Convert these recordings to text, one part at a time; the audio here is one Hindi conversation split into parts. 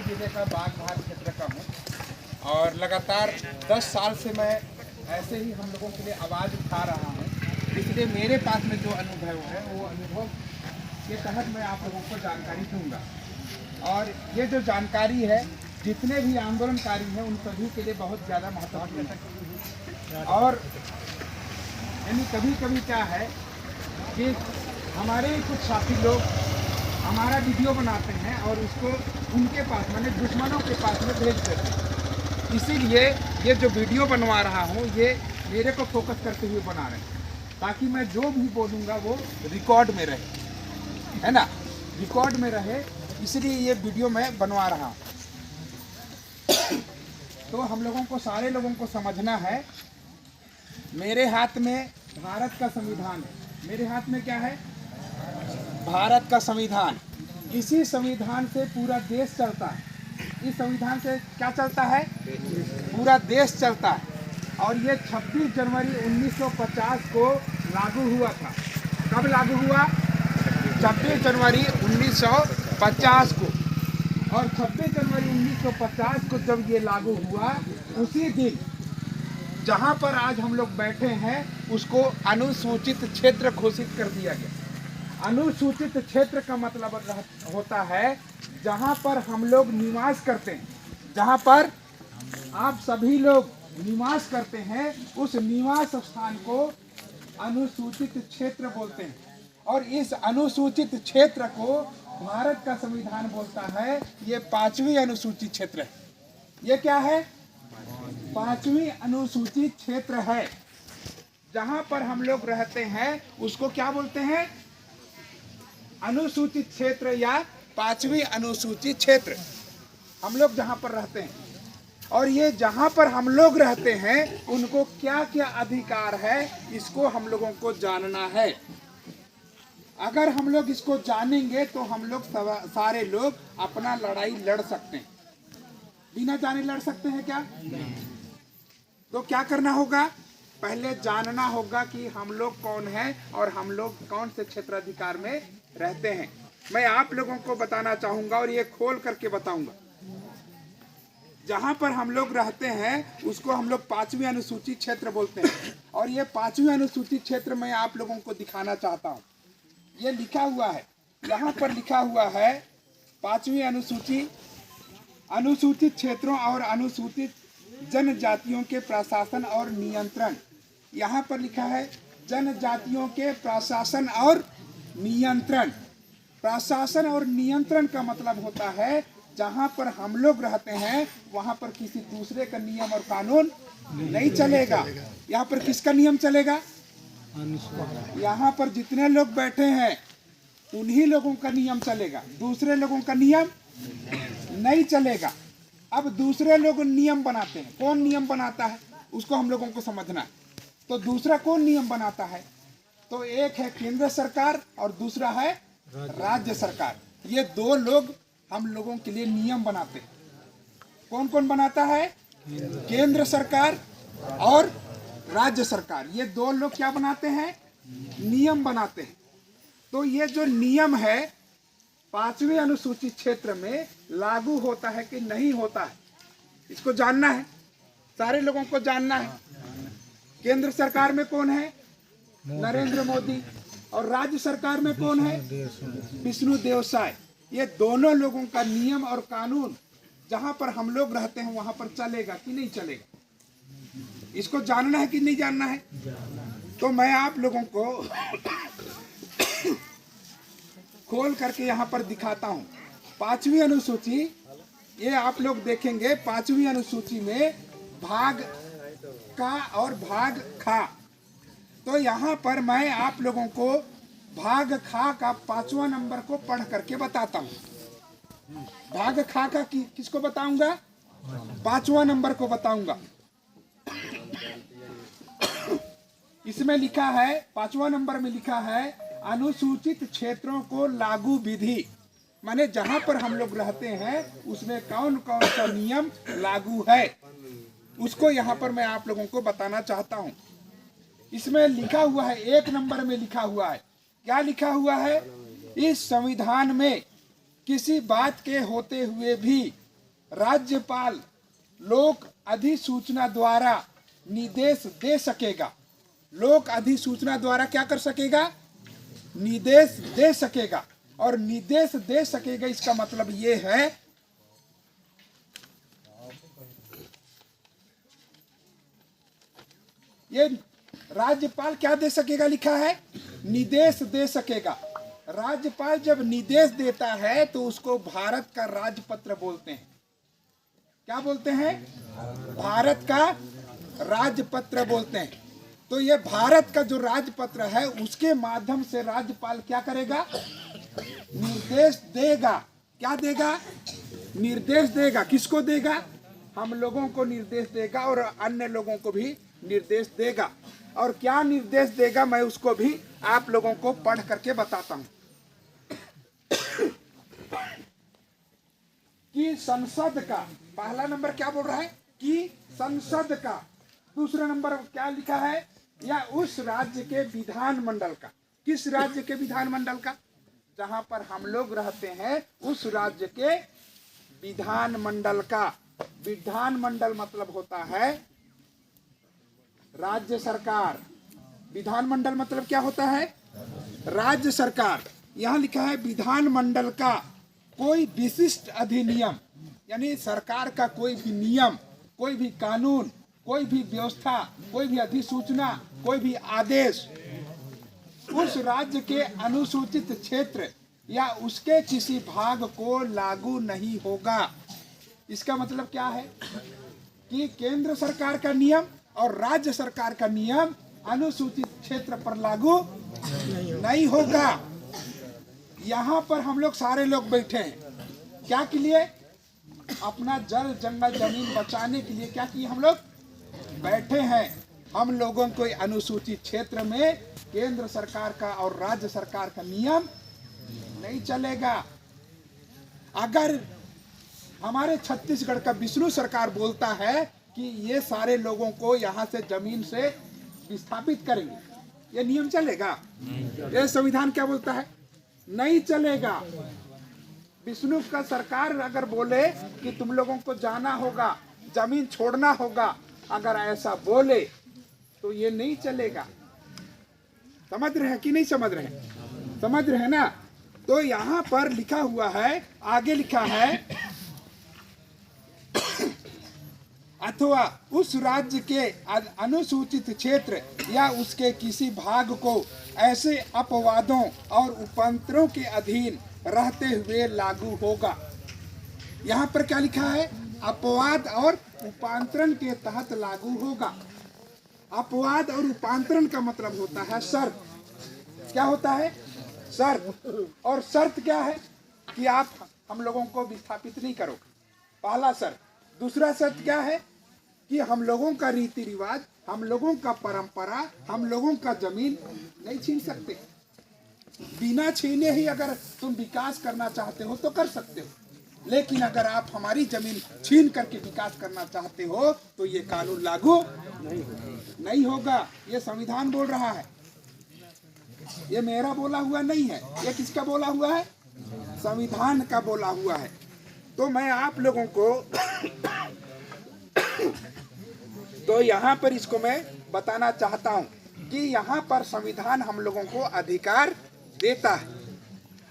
जिले का बागबाहर क्षेत्र का हूँ और लगातार 10 साल से मैं ऐसे ही हम लोगों के लिए आवाज़ उठा रहा हूँ। इसलिए मेरे पास में जो अनुभव है वो अनुभव के तहत मैं आप लोगों को जानकारी दूंगा। और ये जो जानकारी है जितने भी आंदोलनकारी हैं उन सभी के लिए बहुत ज़्यादा महत्वपूर्ण है। और यानी कभी कभी क्या है कि हमारे कुछ साथी लोग हमारा वीडियो बनाते हैं और उसको उनके पास माने दुश्मनों के पास में भेज देते हैं। इसीलिए ये जो वीडियो बनवा रहा हूँ ये मेरे को फोकस करते हुए बना रहे हैं ताकि मैं जो भी बोलूँगा वो रिकॉर्ड में रहे, है ना, रिकॉर्ड में रहे। इसलिए ये वीडियो मैं बनवा रहा हूँ। तो हम लोगों को, सारे लोगों को समझना है, मेरे हाथ में भारत का संविधान है। मेरे हाथ में क्या है? भारत का संविधान। इसी संविधान से पूरा देश चलता है। इस संविधान से क्या चलता है? पूरा देश चलता है। और ये 26 जनवरी 1950 को लागू हुआ था। कब लागू हुआ? 26 जनवरी 1950 को। और 26 जनवरी 1950 को जब ये लागू हुआ, उसी दिन जहाँ पर आज हम लोग बैठे हैं उसको अनुसूचित क्षेत्र घोषित कर दिया गया। अनुसूचित क्षेत्र का मतलब होता है जहाँ पर हम लोग निवास करते हैं, जहाँ पर आप सभी लोग निवास करते हैं, उस निवास स्थान को अनुसूचित क्षेत्र बोलते हैं। और इस अनुसूचित क्षेत्र को भारत का संविधान बोलता है ये 5वीं अनुसूचित क्षेत्र है। ये क्या है? 5वीं अनुसूचित क्षेत्र है। जहाँ पर हम लोग रहते हैं उसको क्या बोलते हैं? अनुसूचित क्षेत्र या 5वीं अनुसूचित क्षेत्र। हम लोग जहाँ पर रहते हैं और ये जहाँ पर हम लोग रहते हैं उनको क्या क्या अधिकार है इसको हम लोगों को जानना है। अगर हम लोग इसको जानेंगे तो हम लोग सारे लोग अपना लड़ाई लड़ सकते हैं। बिना जाने लड़ सकते हैं क्या? तो क्या करना होगा? पहले जानना होगा कि हम लोग कौन हैं और हम लोग कौन से क्षेत्राधिकार में रहते हैं। मैं आप लोगों को बताना चाहूँगा और ये खोल करके बताऊँगा। जहाँ पर हम लोग रहते हैं उसको हम लोग 5वीं अनुसूचित क्षेत्र बोलते हैं। और ये 5वीं अनुसूचित क्षेत्र मैं आप लोगों को दिखाना चाहता हूँ। ये लिखा हुआ है, यहाँ पर लिखा हुआ है 5वीं अनुसूचित क्षेत्रों और अनुसूचित जनजातियों के प्रशासन और नियंत्रण। यहाँ पर लिखा है जनजातियों के प्रशासन और नियंत्रण। प्रशासन और नियंत्रण का मतलब होता है जहाँ पर हम लोग रहते हैं वहाँ पर किसी दूसरे का नियम और कानून नहीं चलेगा। यहाँ पर किसका नियम चलेगा? यहाँ पर जितने लोग बैठे हैं उन्हीं लोगों का नियम चलेगा, दूसरे लोगों का नियम नहीं चलेगा। अब दूसरे लोग नियम बनाते हैं। कौन नियम बनाता है उसको हम लोगों को समझना है। तो दूसरा कौन नियम बनाता है? तो एक है केंद्र सरकार और दूसरा है राज्य सरकार। ये दो लोग हम लोगों के लिए नियम बनाते हैं। कौन कौन बनाता है? केंद्र सरकार और राज्य सरकार। ये दो लोग क्या बनाते हैं? नियम बनाते हैं। तो ये जो नियम है 5वीं अनुसूचित क्षेत्र में लागू होता है कि नहीं होता है, इसको जानना है। सारे लोगों को जानना है। केंद्र सरकार में कौन है? नरेंद्र मोदी। और राज्य सरकार में कौन है? विष्णु देव साय। ये दोनों लोगों का नियम और कानून जहां पर हम लोग रहते हैं वहां पर चलेगा कि नहीं चलेगा, इसको जानना है कि नहीं जानना है। तो मैं आप लोगों को खोल करके यहाँ पर दिखाता हूँ। 5वीं अनुसूची, ये आप लोग देखेंगे 5वीं अनुसूची में भाग का और भाग खा। तो यहाँ पर मैं आप लोगों को भाग खा का 5वां नंबर को पढ़ करके बताता हूँ। भाग खा का किसको बताऊंगा? 5वां नंबर को बताऊंगा। इसमें लिखा है, 5वां नंबर में लिखा है अनुसूचित क्षेत्रों को लागू विधि। माने जहां पर हम लोग रहते हैं उसमें कौन कौन सा नियम लागू है उसको यहाँ पर मैं आप लोगों को बताना चाहता हूँ। इसमें लिखा हुआ है, 1 नंबर में लिखा हुआ है, क्या लिखा हुआ है? इस संविधान में किसी बात के होते हुए भी राज्यपाल लोक अधिसूचना द्वारा निर्देश दे सकेगा। लोक अधिसूचना द्वारा क्या कर सकेगा? निर्देश दे सकेगा। और निर्देश दे सकेगा इसका मतलब ये है ये राज्यपाल क्या दे सकेगा लिखा है? निर्देश दे सकेगा। राज्यपाल जब निर्देश देता है तो उसको भारत का राजपत्र बोलते हैं। क्या बोलते हैं? भारत का राजपत्र बोलते हैं। तो ये भारत का जो राजपत्र है उसके माध्यम से राज्यपाल क्या करेगा? निर्देश देगा। क्या देगा? निर्देश देगा। किसको देगा? हम लोगों को निर्देश देगा और अन्य लोगों को भी निर्देश देगा। और क्या निर्देश देगा मैं उसको भी आप लोगों को पढ़ करके बताता हूं कि संसद का पहला नंबर क्या बोल रहा है? कि संसद का। दूसरा नंबर क्या लिखा है? या उस राज्य के विधानमंडल का। किस राज्य के विधानमंडल का? जहां पर हम लोग रहते हैं उस राज्य के विधानमंडल का। विधानमंडल मतलब होता है राज्य सरकार। विधानमंडल मतलब क्या होता है? राज्य सरकार। यहाँ लिखा है विधानमंडल का कोई विशिष्ट अधिनियम, यानी सरकार का कोई भी नियम, कोई भी कानून, कोई भी व्यवस्था, कोई भी अधिसूचना, कोई भी आदेश उस राज्य के अनुसूचित क्षेत्र या उसके किसी भाग को लागू नहीं होगा। इसका मतलब क्या है? कि केंद्र सरकार का नियम और राज्य सरकार का नियम अनुसूचित क्षेत्र पर लागू नहीं होगा। यहाँ पर हम लोग सारे लोग बैठे हैं क्या के लिए? अपना जल जंगल जमीन बचाने के लिए। क्या किए हम लोग? बैठे हैं। हम लोगों को अनुसूचित क्षेत्र में केंद्र सरकार का और राज्य सरकार का नियम नहीं चलेगा। अगर हमारे छत्तीसगढ़ का विष्णु सरकार बोलता है कि ये सारे लोगों को यहाँ से जमीन से विस्थापित करेंगे, ये नियम चलेगा? ये संविधान क्या बोलता है? नहीं चलेगा। विष्णु का सरकार अगर बोले कि तुम लोगों को जाना होगा, जमीन छोड़ना होगा, अगर ऐसा बोले तो ये नहीं चलेगा। समझ रहे हैं कि नहीं समझ रहे हैं? समझ रहे हैं ना? तो यहाँ पर लिखा हुआ है, आगे लिखा है अथवा उस राज्य के अनुसूचित क्षेत्र या उसके किसी भाग को ऐसे अपवादों और उपांतरों के अधीन रहते हुए लागू होगा। यहाँ पर क्या लिखा है? अपवाद और उपांतरण के तहत लागू होगा। अपवाद और उपांतरण का मतलब होता है शर्त। क्या होता है? शर्त। और शर्त क्या है? कि आप हम लोगों को विस्थापित नहीं करोगे, पहला शर्त। दूसरा शर्त क्या है? कि हम लोगों का रीति रिवाज, हम लोगों का परंपरा, हम लोगों का जमीन नहीं छीन सकते। बिना छीने ही अगर तुम विकास करना चाहते हो तो कर सकते हो, लेकिन अगर आप हमारी जमीन छीन करके विकास करना चाहते हो तो ये कानून लागू नहीं होगा। ये संविधान बोल रहा है, ये मेरा बोला हुआ नहीं है। ये किसका बोला हुआ है? संविधान का बोला हुआ है। तो मैं आप लोगों को तो यहाँ पर इसको मैं बताना चाहता हूँ कि यहाँ पर संविधान हम लोगों को अधिकार देता है।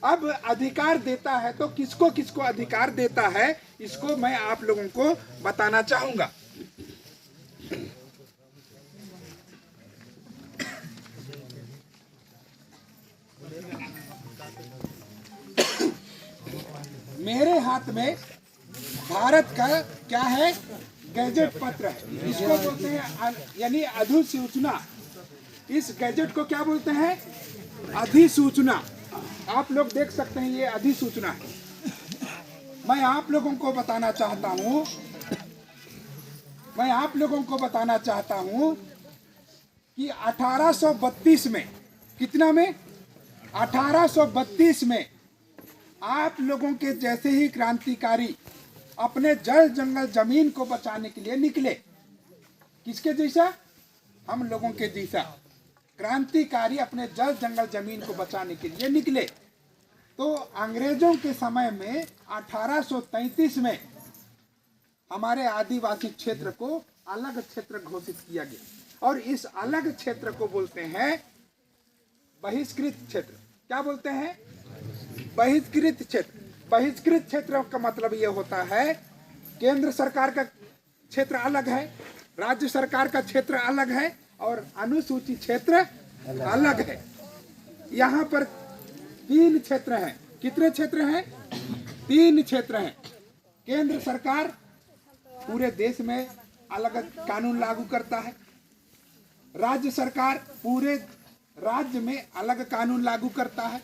अब अधिकार देता है तो किसको किसको अधिकार देता है, इसको मैं आप लोगों को बताना चाहूंगा। मेरे हाथ में भारत का क्या है? गैजेट पत्र है। इसको बोलते हैं यानी अधिसूचना। इस गैजेट को क्या बोलते हैं? अधिसूचना। आप लोग देख सकते हैं ये अधिसूचना है। मैं आप लोगों को बताना चाहता हूं कि 1832 में, कितना में? 1832 में आप लोगों के जैसे ही क्रांतिकारी अपने जल जंगल जमीन को बचाने के लिए निकले। किसके जैसा? हम लोगों के जैसा क्रांतिकारी अपने जल जंगल जमीन को बचाने के लिए निकले। तो अंग्रेजों के समय में 1833 में हमारे आदिवासी क्षेत्र को अलग क्षेत्र घोषित किया गया और इस अलग क्षेत्र को बोलते हैं बहिष्कृत क्षेत्र। क्या बोलते हैं? बहिष्कृत क्षेत्र। बहिष्कृत क्षेत्र का मतलब ये होता है केंद्र सरकार का क्षेत्र अलग है, राज्य सरकार का क्षेत्र अलग है और अनुसूचित क्षेत्र अलग है। यहाँ पर 3 क्षेत्र हैं। कितने क्षेत्र हैं? 3 क्षेत्र हैं। केंद्र सरकार पूरे देश में अलग कानून लागू करता है, राज्य सरकार पूरे राज्य में अलग कानून लागू करता है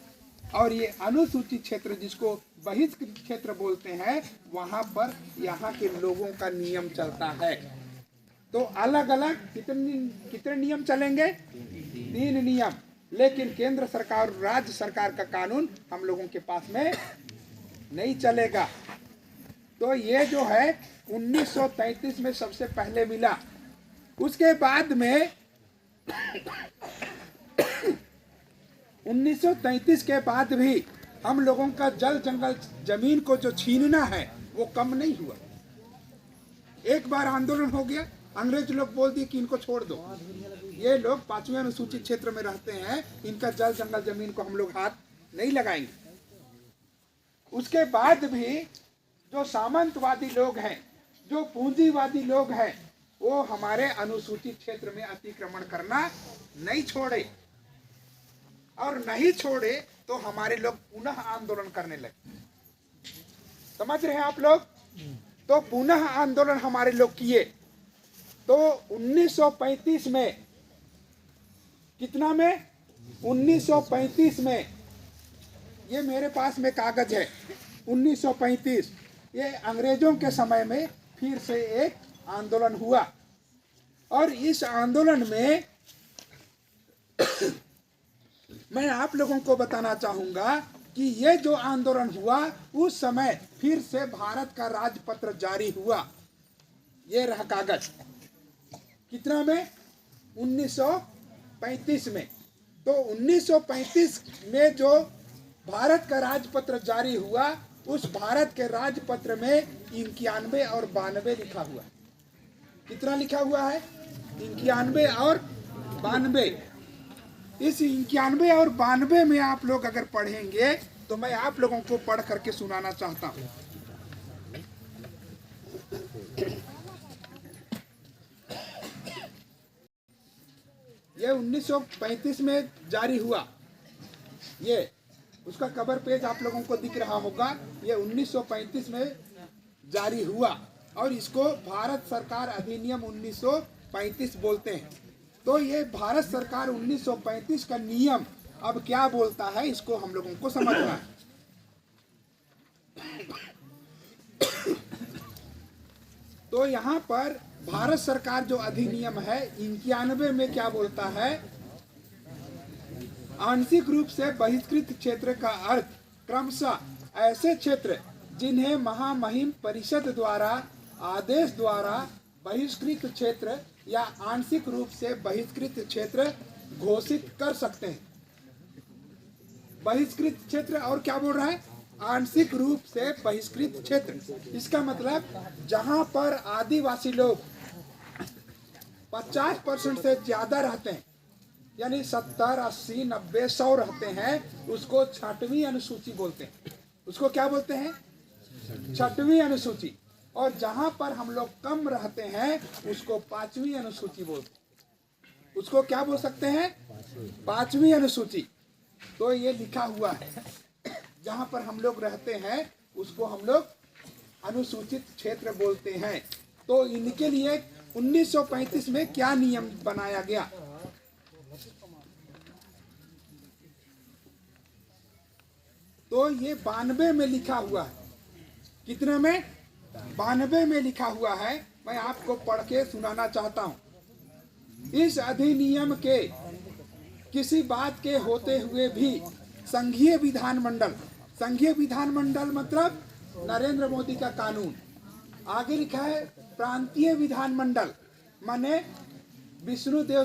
और ये अनुसूचित क्षेत्र जिसको बहिष्कृत क्षेत्र बोलते हैं वहां पर यहाँ के लोगों का नियम चलता है। तो अलग अलग कितने नियम चलेंगे? 3 नियम। लेकिन केंद्र सरकार और राज्य सरकार का कानून हम लोगों के पास में नहीं चलेगा। तो ये जो है 1933 में सबसे पहले मिला। उसके बाद में 1933 के बाद भी हम लोगों का जल जंगल जमीन को जो छीनना है वो कम नहीं हुआ। एक बार आंदोलन हो गया, अंग्रेज लोग बोल दिए कि इनको छोड़ दो, ये लोग 5वें अनुसूचित क्षेत्र में रहते हैं, इनका जल जंगल जमीन को हम लोग हाथ नहीं लगाएंगे। उसके बाद भी जो सामंतवादी लोग हैं, जो पूंजीवादी लोग हैं, वो हमारे अनुसूचित क्षेत्र में अतिक्रमण करना नहीं छोड़े और नहीं छोड़े तो हमारे लोग पुनः आंदोलन करने लगे। समझ रहे हैं आप लोग? तो पुनः आंदोलन हमारे लोग किए। तो 1935 में, कितना में? 1935 में, ये मेरे पास में कागज है 1935, ये अंग्रेजों के समय में फिर से एक आंदोलन हुआ और इस आंदोलन में मैं आप लोगों को बताना चाहूंगा कि ये जो आंदोलन हुआ उस समय फिर से भारत का राजपत्र जारी हुआ। ये रहा कागज। कितना में? 1935 में। तो 1935 में जो भारत का राजपत्र जारी हुआ, उस भारत के राजपत्र में 91 और 92 लिखा हुआ। कितना लिखा हुआ है? 91 और 92। इस 91 और 92 में आप लोग अगर पढ़ेंगे तो मैं आप लोगों को पढ़ करके सुनाना चाहता हूँ। ये 1935 में जारी हुआ। ये उसका कवर पेज आप लोगों को दिख रहा होगा। ये 1935 में जारी हुआ और इसको भारत सरकार अधिनियम 1935 बोलते हैं। तो ये भारत सरकार 1935 का नियम अब क्या बोलता है, इसको हम लोगों को समझना है। तो यहाँ पर भारत सरकार जो अधिनियम है 91 में क्या बोलता है? आंशिक रूप से बहिष्कृत क्षेत्र का अर्थ क्रमशः ऐसे क्षेत्र जिन्हें महामहिम परिषद द्वारा आदेश द्वारा बहिष्कृत क्षेत्र या आंशिक रूप से बहिष्कृत क्षेत्र घोषित कर सकते हैं। बहिष्कृत क्षेत्र और क्या बोल रहा है? आंशिक रूप से बहिष्कृत क्षेत्र। इसका मतलब जहां पर आदिवासी लोग 50% से ज्यादा रहते हैं, यानी 70, 80, 90, 100 रहते हैं, उसको 6वीं अनुसूची बोलते हैं। उसको क्या बोलते हैं? 6वीं अनुसूची। और जहां पर हम लोग कम रहते हैं उसको 5वीं अनुसूची बोलते हैं। उसको क्या बोल सकते हैं? 5वीं अनुसूची। तो ये लिखा हुआ है, जहां पर हम लोग रहते हैं उसको हम लोग अनुसूचित क्षेत्र बोलते हैं। तो इनके लिए 1935 में क्या नियम बनाया गया? तो ये 92 में लिखा हुआ है। कितने में? 92 में लिखा हुआ है। मैं आपको पढ़ के सुनाना चाहता हूं। इस अधिनियम के किसी बात के होते हुए भी संघीय विधानमंडल मतलब नरेंद्र मोदी का कानून। आगे लिखा है प्रांतीय विधानमंडल, माने विष्णुदेव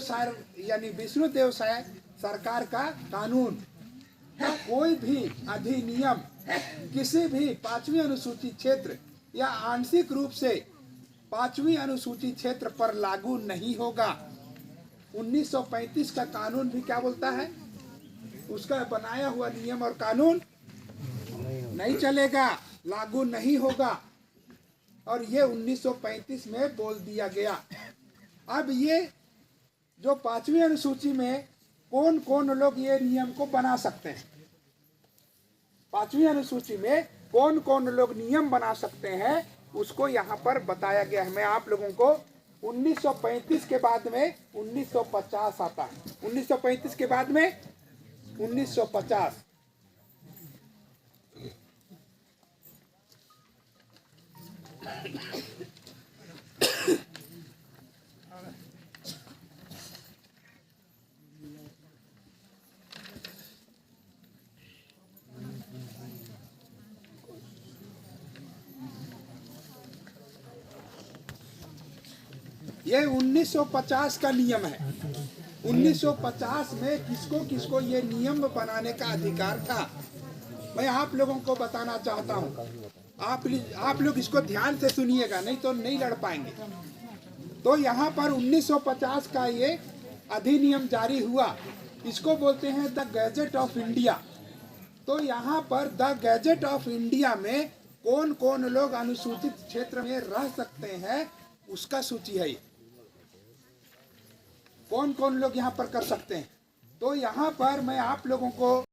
साय सरकार का कानून का कोई भी अधिनियम किसी भी 5वीं अनुसूचित क्षेत्र या आंशिक रूप से 5वीं अनुसूची क्षेत्र पर लागू नहीं होगा। 1935 का कानून भी क्या बोलता है, उसका बनाया हुआ नियम और कानून नहीं चलेगा, लागू नहीं होगा, और ये 1935 में बोल दिया गया। अब ये जो 5वीं अनुसूची में कौन कौन लोग ये नियम को बना सकते हैं, 5वीं अनुसूची में कौन कौन लोग नियम बना सकते हैं, उसको यहाँ पर बताया गया है। मैं आप लोगों को 1935 के बाद में 1950 आता है, 1935 के बाद में 1950। ये 1950 का नियम है। 1950 में किसको किसको ये नियम बनाने का अधिकार था, मैं आप लोगों को बताना चाहता हूँ। आप लोग इसको ध्यान से सुनिएगा, नहीं तो नहीं लड़ पाएंगे। तो यहाँ पर 1950 का ये अधिनियम जारी हुआ, इसको बोलते हैं द गैजेट ऑफ इंडिया। तो यहाँ पर द गैजेट ऑफ इंडिया में कौन कौन लोग अनुसूचित क्षेत्र में रह सकते हैं, उसका सूची है ये, कौन कौन लोग यहाँ पर कर सकते हैं। तो यहाँ पर मैं आप लोगों को